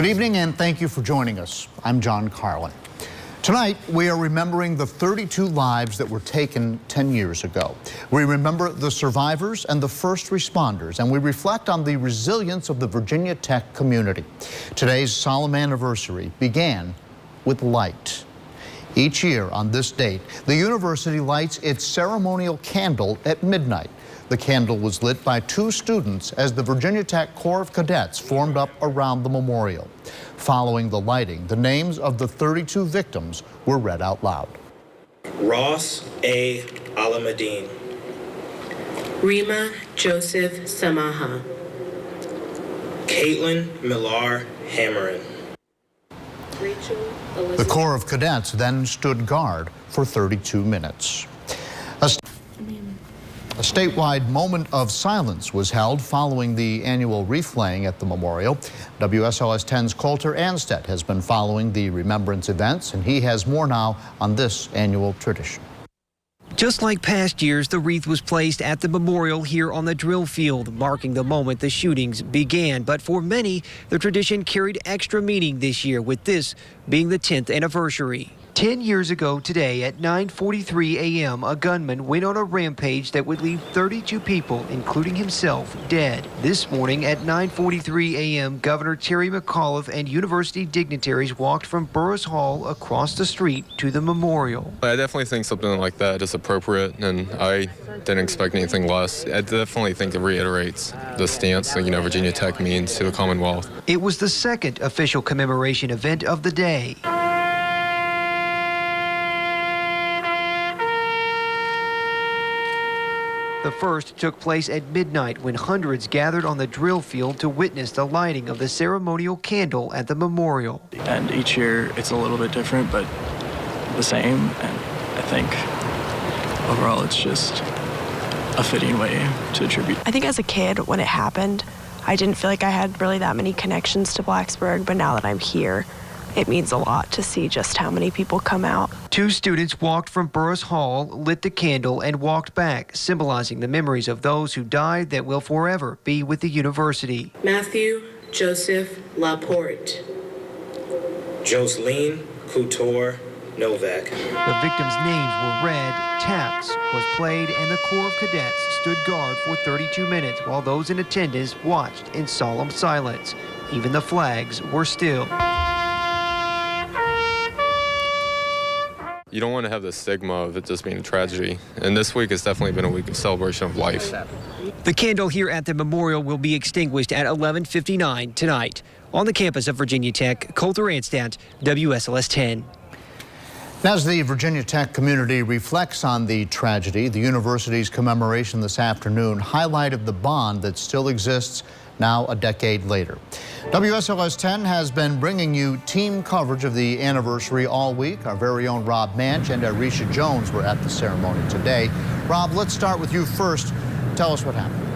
Good evening and thank you for joining us. I'm John Carlin. Tonight, we are remembering the 32 lives that were taken 10 years ago. We remember the survivors and the first responders, and we reflect on the resilience of the Virginia Tech community. Today's solemn anniversary began with light. Each year on this date, the university lights its ceremonial candle at midnight. The candle was lit by 2 students as the Virginia Tech Corps of Cadets formed up around the memorial. Following the lighting, the names of the 32 victims were read out loud. Ross A. Alameddine. Rima Joseph Samaha. Caitlin Millar Hammerin. The Corps of Cadets then stood guard for 32 minutes. A statewide moment of silence was held following the annual wreath laying at the memorial. WSLS 10's Colter Anstedt has been following the remembrance events, and he has more now on this annual tradition. Just like past years, the wreath was placed at the memorial here on the drill field, marking the moment the shootings began. But for many, the tradition carried extra meaning this year, with this being the 10th anniversary. 10 years ago today at 9:43 a.m., a gunman went on a rampage that would leave 32 people, including himself, dead. This morning at 9:43 a.m., Governor Terry McAuliffe and university dignitaries walked from Burris Hall across the street to the memorial. I definitely think something like that is appropriate, and I didn't expect anything less. I definitely think it reiterates the stance that, Virginia Tech means to the Commonwealth. It was the second official commemoration event of the day. The first took place at midnight when hundreds gathered on the drill field to witness the lighting of the ceremonial candle at the memorial. And each year it's a little bit different, but the same. And I think overall it's just a fitting way to tribute. I think as a kid when it happened, I didn't feel like I had really that many connections to Blacksburg, but now that I'm here, it means a lot to see just how many people come out. 2 students walked from Burris Hall, lit the candle, and walked back, symbolizing the memories of those who died that will forever be with the university. Matthew Joseph Laporte. Jocelyn Couture Novak. The victims' names were read, taps was played, and the Corps of Cadets stood guard for 32 minutes while those in attendance watched in solemn silence. Even the flags were still. You don't want to have the stigma of it just being a tragedy. And this week has definitely been a week of celebration of life. The candle here at the memorial will be extinguished at 11:59 tonight. On the campus of Virginia Tech, Colter Anstedt, WSLS 10. As the Virginia Tech community reflects on the tragedy, the university's commemoration this afternoon highlighted the bond that still exists now a decade later. WSLS 10 has been bringing you team coverage of the anniversary all week. Our very own Rob Manch and Arisha Jones were at the ceremony today. Rob, let's start with you first. Tell us what happened.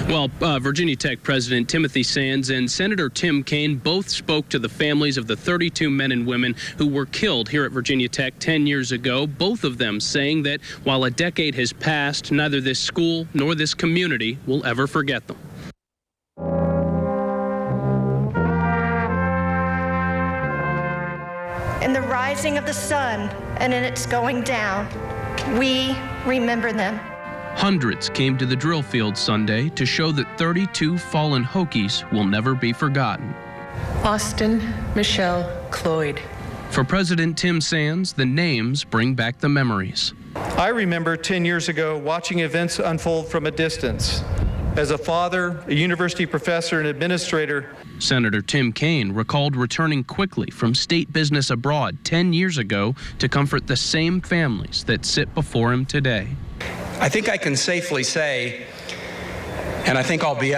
Well, Virginia Tech President Timothy Sands and Senator Tim Kaine both spoke to the families of the 32 men and women who were killed here at Virginia Tech 10 years ago, both of them saying that while a decade has passed, neither this school nor this community will ever forget them. In the rising of the sun and in its going down, we remember them. Hundreds came to the drill field Sunday to show that 32 fallen Hokies will never be forgotten. Austin Michelle Cloyd. For President Tim Sands, the names bring back the memories. I remember 10 years ago watching events unfold from a distance. As a father, a university professor, and administrator. Senator Tim Kaine recalled returning quickly from state business abroad 10 years ago to comfort the same families that sit before him today. I think I can safely say, and I think I'll be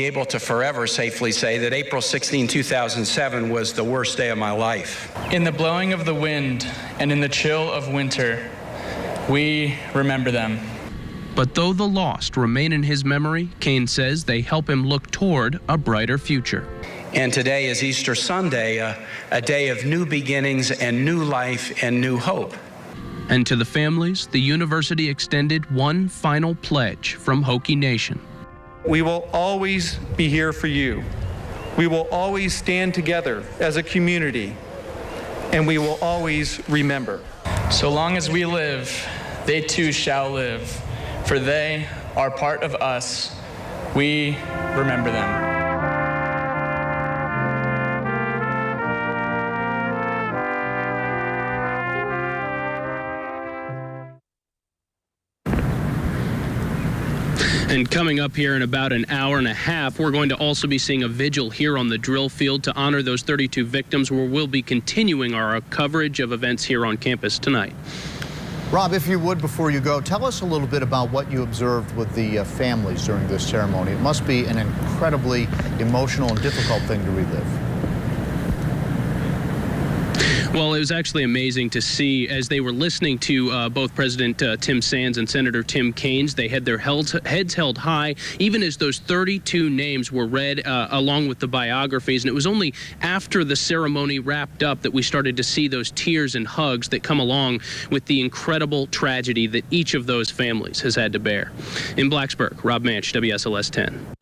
able to forever safely say, that April 16, 2007 was the worst day of my life. In the blowing of the wind and in the chill of winter, we remember them. But though the lost remain in his memory, Kaine says they help him look toward a brighter future. And today is Easter Sunday, a day of new beginnings and new life and new hope. And to the families, the university extended one final pledge from Hokie Nation. We will always be here for you. We will always stand together as a community, and we will always remember. So long as we live, they too shall live, for they are part of us. We remember them. And coming up here in about an hour and a half, we're going to also be seeing a vigil here on the drill field to honor those 32 victims, where we'll be continuing our coverage of events here on campus tonight. Rob, if you would, before you go, tell us a little bit about what you observed with the families during this ceremony. It must be an incredibly emotional and difficult thing to relive. Well, it was actually amazing to see as they were listening to both President Tim Sands and Senator Tim Kaine. They had their heads held high, even as those 32 names were read along with the biographies. And it was only after the ceremony wrapped up that we started to see those tears and hugs that come along with the incredible tragedy that each of those families has had to bear. In Blacksburg, Rob Manch, WSLS 10.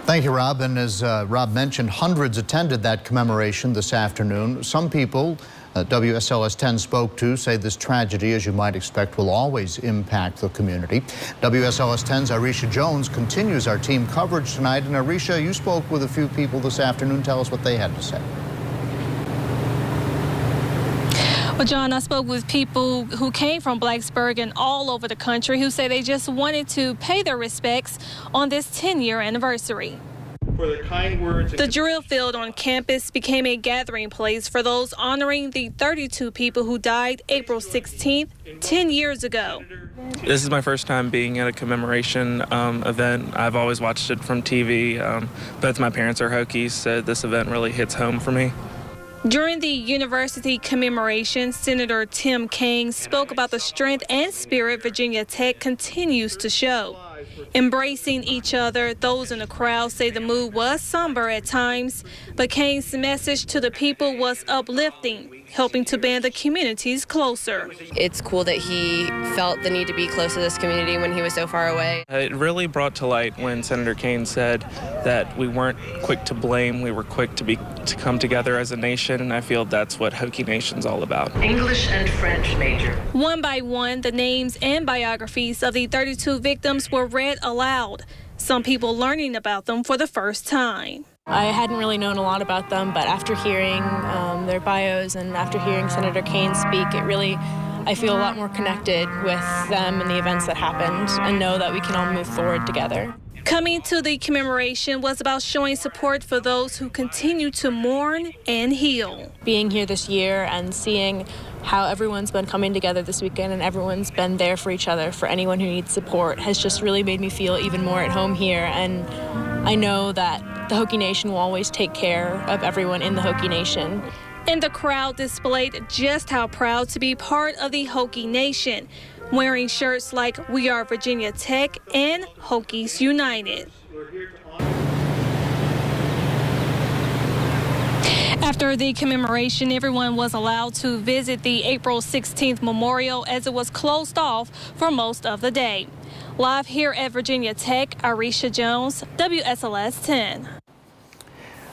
Thank you, Rob. And as Rob mentioned, hundreds attended that commemoration this afternoon. Some people WSLS 10 spoke to say this tragedy, as you might expect, will always impact the community. WSLS 10's Arisha Jones continues our team coverage tonight. And Arisha, you spoke with a few people this afternoon. Tell us what they had to say. Well, John, I spoke with people who came from Blacksburg and all over the country who say they just wanted to pay their respects on this 10-year anniversary. For the kind words. The drill field on campus became a gathering place for those honoring the 32 people who died April 16th, 10 years ago. This is my first time being at a commemoration event. I've always watched it from TV. Both my parents are Hokies, so this event really hits home for me. During the university commemoration, Senator Tim Kaine spoke about the strength and spirit Virginia Tech continues to show. Embracing each other, those in the crowd say the mood was somber at times, but Kaine's message to the people was uplifting, helping to band the communities closer. It's cool that he felt the need to be close to this community when he was so far away. It really brought to light when Senator Kaine said that we weren't quick to blame, we were quick to come together as a nation, and I feel that's what Hokie Nation's all about. English and French major. One by one, the names and biographies of the 32 victims were read aloud, some people learning about them for the first time. I hadn't really known a lot about them, but after hearing their bios and after hearing Senator Kaine speak, I feel a lot more connected with them and the events that happened and know that we can all move forward together. Coming to the commemoration was about showing support for those who continue to mourn and heal. Being here this year and seeing how everyone's been coming together this weekend and everyone's been there for each other, for anyone who needs support, has just really made me feel even more at home here. And I know that the Hokie Nation will always take care of everyone in the Hokie Nation. And the crowd displayed just how proud to be part of the Hokie Nation, wearing shirts like "We Are Virginia Tech" and "Hokies United." After the commemoration, everyone was allowed to visit the April 16th memorial as it was closed off for most of the day. Live here at Virginia Tech, Arisha Jones, WSLS 10.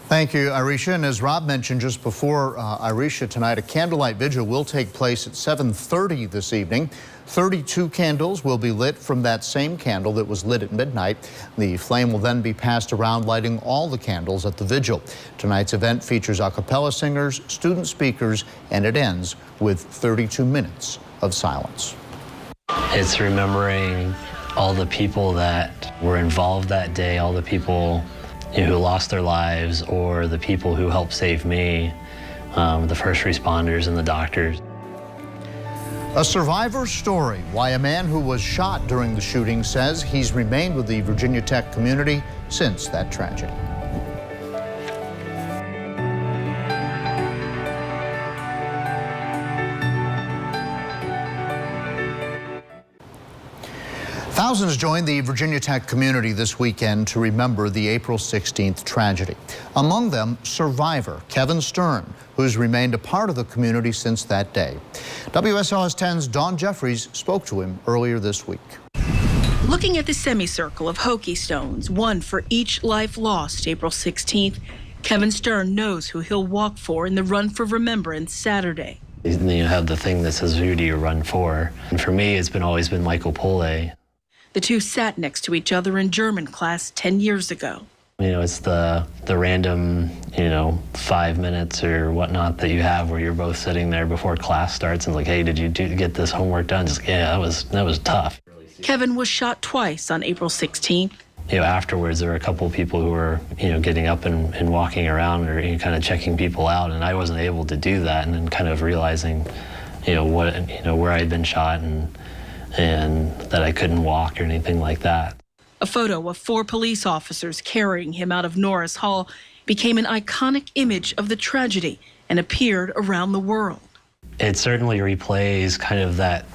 Thank you, Arisha. And as Rob mentioned just before Arisha, tonight a candlelight vigil will take place at 7:30 this evening. 32 candles will be lit from that same candle that was lit at midnight. The flame will then be passed around, lighting all the candles at the vigil. Tonight's event features a cappella singers, student speakers, and it ends with 32 minutes of silence. It's remembering all the people that were involved that day, all the people who lost their lives, or the people who helped save me, the first responders and the doctors. A survivor's story, why a man who was shot during the shooting says he's remained with the Virginia Tech community since that tragedy. Thousands joined the Virginia Tech community this weekend to remember the April 16th tragedy. Among them, survivor Kevin Stern, who's remained a part of the community since that day. WSLS 10's Dawn Jeffries spoke to him earlier this week. Looking at the semicircle of Hokie stones, one for each life lost April 16th, Kevin Stern knows who he'll walk for in the Run for Remembrance Saturday. You have the thing that says, who do you run for? And for me, it's always been Michael Pole. The two sat next to each other in German class 10 years ago. It's the random, 5 minutes or whatnot that you have where you're both sitting there before class starts and like, hey, did you get this homework done? Just, yeah, that was tough. Kevin was shot twice on April 16th. Afterwards, there were a couple of people who were, getting up and walking around or kind of checking people out, and I wasn't able to do that. And then kind of realizing, where I had been shot and that I couldn't walk or anything like that. A photo of 4 police officers carrying him out of Norris Hall became an iconic image of the tragedy and appeared around the world. It certainly replays kind of that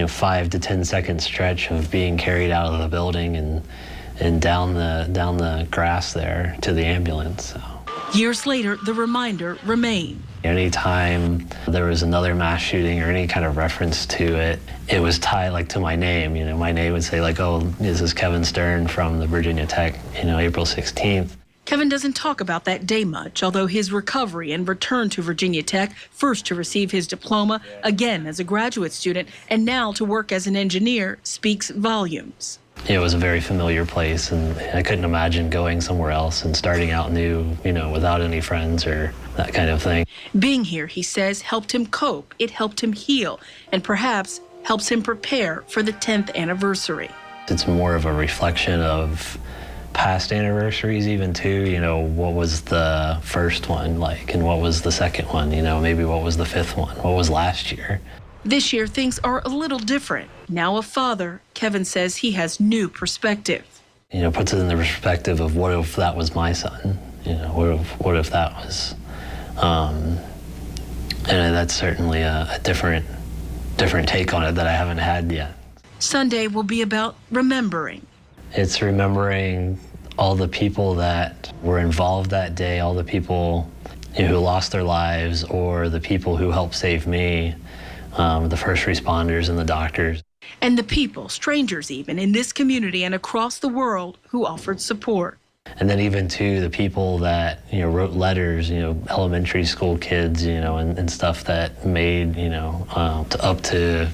5 to 10 second stretch of being carried out of the building and down the grass there to the ambulance. So. Years later, the reminder remained. Anytime there was another mass shooting or any kind of reference to it, it was tied to my name. My name would say oh, this is Kevin Stern from the Virginia Tech, April 16th. Kevin doesn't talk about that day much, although his recovery and return to Virginia Tech, first to receive his diploma, again as a graduate student, and now to work as an engineer, speaks volumes. It was a very familiar place, and I couldn't imagine going somewhere else and starting out new, without any friends or that kind of thing. Being here, he says, helped him cope. It helped him heal, and perhaps helps him prepare for the 10th anniversary. It's more of a reflection of past anniversaries even too, what was the first one like and what was the second one, maybe what was the 5th one, what was last year. This year things are a little different. Now a father, Kevin says he has new perspective. Puts it in the perspective of what if that was my son, what if that was, and that's certainly a different take on it that I haven't had yet. Sunday will be about remembering. It's remembering all the people that were involved that day, all the people who lost their lives, or the people who helped save me, the first responders and the doctors. And the people, strangers even, in this community and across the world who offered support. And then even to the people that, wrote letters, elementary school kids, and stuff that made, up to,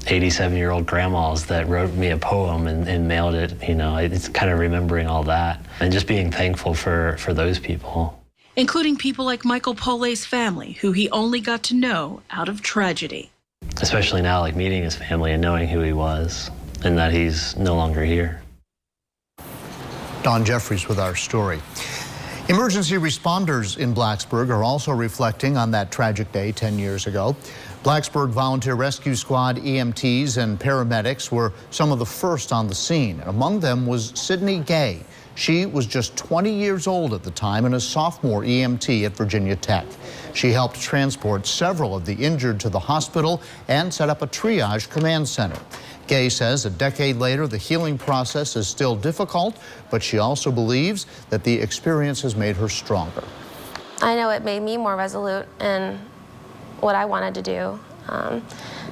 87-year-old grandmas that wrote me a poem and mailed it. It's kind of remembering all that and just being thankful for those people. Including people like Michael Pole's family, who he only got to know out of tragedy. Especially now, meeting his family and knowing who he was and that he's no longer here. Don Jeffries with our story. Emergency responders in Blacksburg are also reflecting on that tragic day 10 years ago. Blacksburg Volunteer Rescue Squad EMTs and paramedics were some of the first on the scene. Among them was Sydney Gay. She was just 20 years old at the time and a sophomore EMT at Virginia Tech. She helped transport several of the injured to the hospital and set up a triage command center. Gay says a decade later, the healing process is still difficult, but she also believes that the experience has made her stronger. I know it made me more resolute in what I wanted to do. I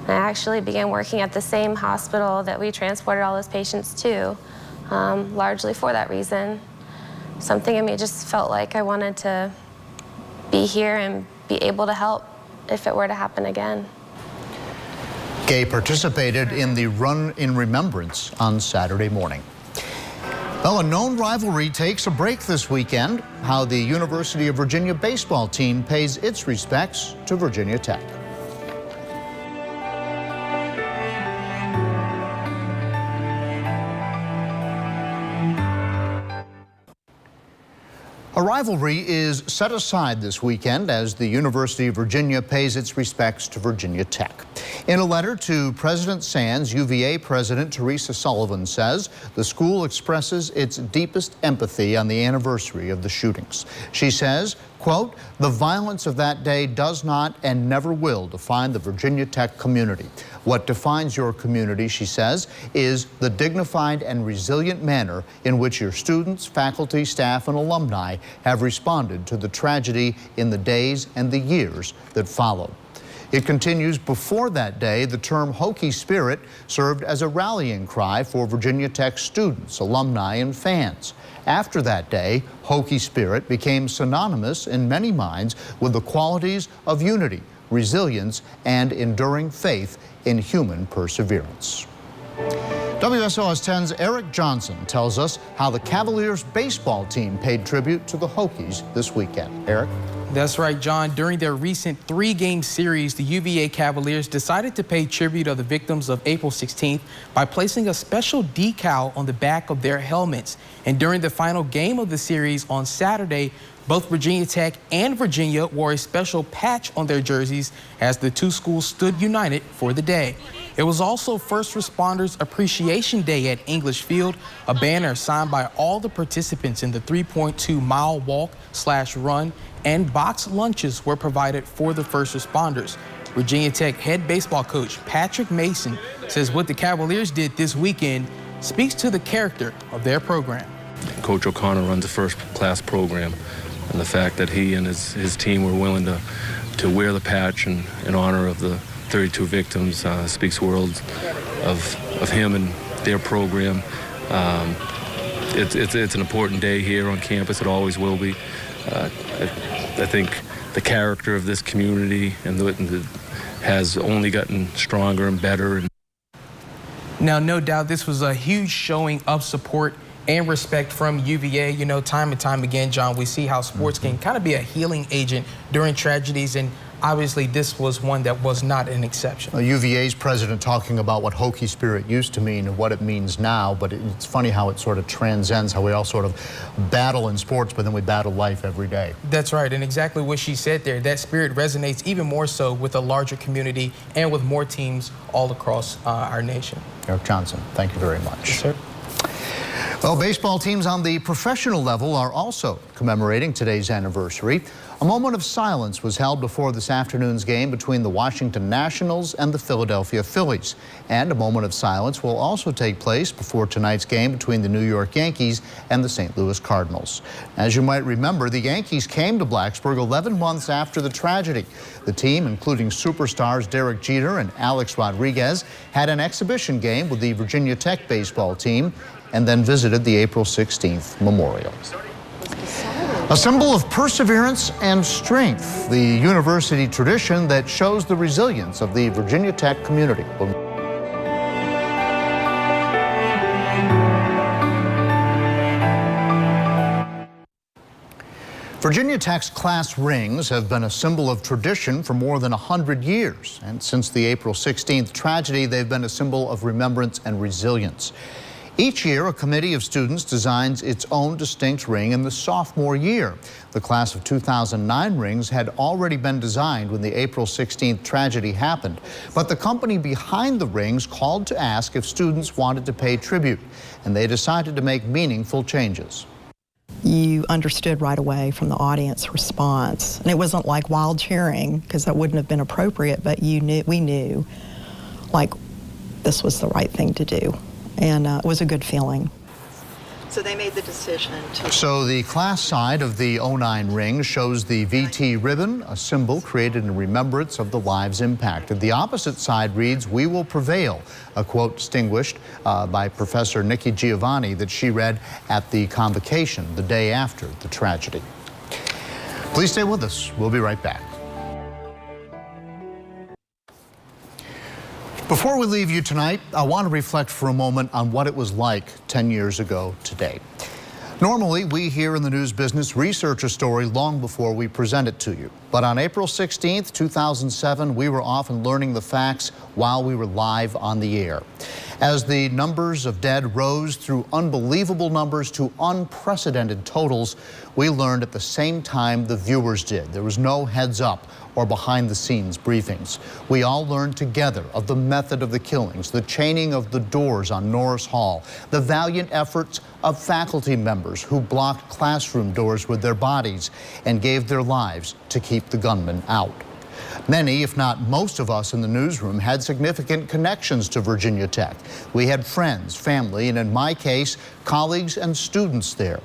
actually began working at the same hospital that we transported all those patients to, largely for that reason. Something in me just felt like I wanted to be here and be able to help if it were to happen again. Gay participated in the Run in Remembrance on Saturday morning. Well, a known rivalry takes a break this weekend. How the University of Virginia baseball team pays its respects to Virginia Tech. A rivalry is set aside this weekend as the University of Virginia pays its respects to Virginia Tech. In a letter to President Sands, UVA President Teresa Sullivan says the school expresses its deepest empathy on the anniversary of the shootings. She says, quote, "The violence of that day does not and never will define the Virginia Tech community. What defines your community," she says, "is the dignified and resilient manner in which your students, faculty, staff, and alumni have responded to the tragedy in the days and the years that followed." It continues before that day. The term Hokie Spirit served as a rallying cry for Virginia Tech students, alumni, and fans. After that day, Hokie Spirit became synonymous in many minds with the qualities of unity, resilience, and enduring faith in human perseverance. WSOS 10's Eric Johnson tells us how the Cavaliers baseball team paid tribute to the Hokies this weekend. Eric? That's right, John. During their recent 3-game series, the UVA Cavaliers decided to pay tribute to the victims of April 16th by placing a special decal on the back of their helmets. And during the final game of the series on Saturday, both Virginia Tech and Virginia wore a special patch on their jerseys as the two schools stood united for the day. It was also First Responders Appreciation Day at English Field. A banner signed by all the participants in the 3.2-mile walk/run and boxed lunches were provided for the first responders. Virginia Tech head baseball coach Patrick Mason says what the Cavaliers did this weekend speaks to the character of their program. Coach O'Connor runs a first-class program, and the fact that he and his team were willing to wear the patch in honor of the 32 victims speaks worlds of him and their program. It's an important day here on campus. It always will be. I think the character of this community has only gotten stronger and better. Now, no doubt this was a huge showing of support and respect from UVA. You know, time and time again, John, we see how sports can kind of be a healing agent during tragedies, and obviously this was one that was not an exception. UVA's president talking about what Hokie Spirit used to mean and what it means now, but it's funny how it sort of transcends, how we all sort of battle in sports, but then we battle life every day. That's right, and exactly what she said there, that spirit resonates even more so with a larger community and with more teams all across our nation. Eric Johnson, thank you very much. Yes, sir. Well, baseball teams on the professional level are also commemorating today's anniversary. A moment of silence was held before this afternoon's game between the Washington Nationals and the Philadelphia Phillies. And a moment of silence will also take place before tonight's game between the New York Yankees and the St. Louis Cardinals. As you might remember, the Yankees came to Blacksburg 11 months after the tragedy. The team, including superstars Derek Jeter and Alex Rodriguez, had an exhibition game with the Virginia Tech baseball team and then visited the April 16th memorial. A symbol of perseverance and strength, the university tradition that shows the resilience of the Virginia Tech community. Virginia Tech's class rings have been a symbol of tradition for more than 100 years. And since the April 16th tragedy, they've been a symbol of remembrance and resilience. Each year, a committee of students designs its own distinct ring in the sophomore year. The class of 2009 rings had already been designed when the April 16th tragedy happened. But the company behind the rings called to ask if students wanted to pay tribute, and they decided to make meaningful changes. You understood right away from the audience response. And it wasn't like wild cheering, because that wouldn't have been appropriate, but we knew like this was the right thing to do. And it was a good feeling. So they made the decision to... So the class side of the 09 ring shows the VT ribbon, a symbol created in remembrance of the lives impacted. The opposite side reads, "We will prevail," a quote distinguished by Professor Nikki Giovanni that she read at the convocation the day after the tragedy. Please stay with us. We'll be right back. Before we leave you tonight, I want to reflect for a moment on what it was like 10 years ago today. Normally, we here in the news business research a story long before we present it to you. But on April 16th, 2007, we were often learning the facts while we were live on the air. As the numbers of dead rose through unbelievable numbers to unprecedented totals, we learned at the same time the viewers did. There was no heads up or behind-the-scenes briefings. We all learned together of the method of the killings, the chaining of the doors on Norris Hall, the valiant efforts of faculty members who blocked classroom doors with their bodies and gave their lives to keep the gunmen out. Many, if not most of us in the newsroom, had significant connections to Virginia Tech. We had friends, family, and in my case, colleagues and students there.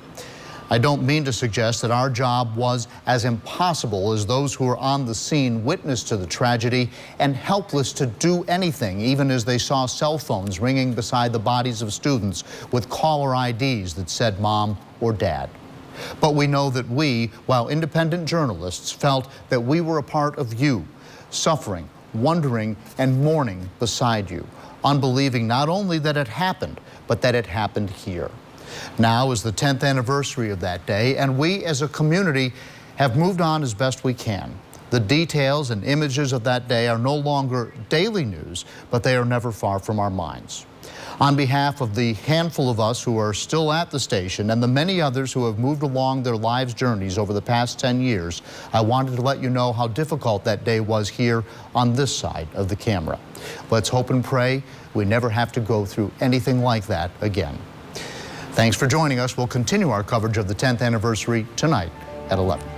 I don't mean to suggest that our job was as impossible as those who were on the scene, witness to the tragedy, and helpless to do anything, even as they saw cell phones ringing beside the bodies of students with caller IDs that said mom or dad. But we know that we, while independent journalists, felt that we were a part of you, suffering, wondering, and mourning beside you, unbelieving not only that it happened, but that it happened here. Now is the 10th anniversary of that day, and we as a community have moved on as best we can. The details and images of that day are no longer daily news, but they are never far from our minds. On behalf of the handful of us who are still at the station and the many others who have moved along their lives' journeys over the past 10 years, I wanted to let you know how difficult that day was here on this side of the camera. Let's hope and pray we never have to go through anything like that again. Thanks for joining us. We'll continue our coverage of the 10th anniversary tonight at 11.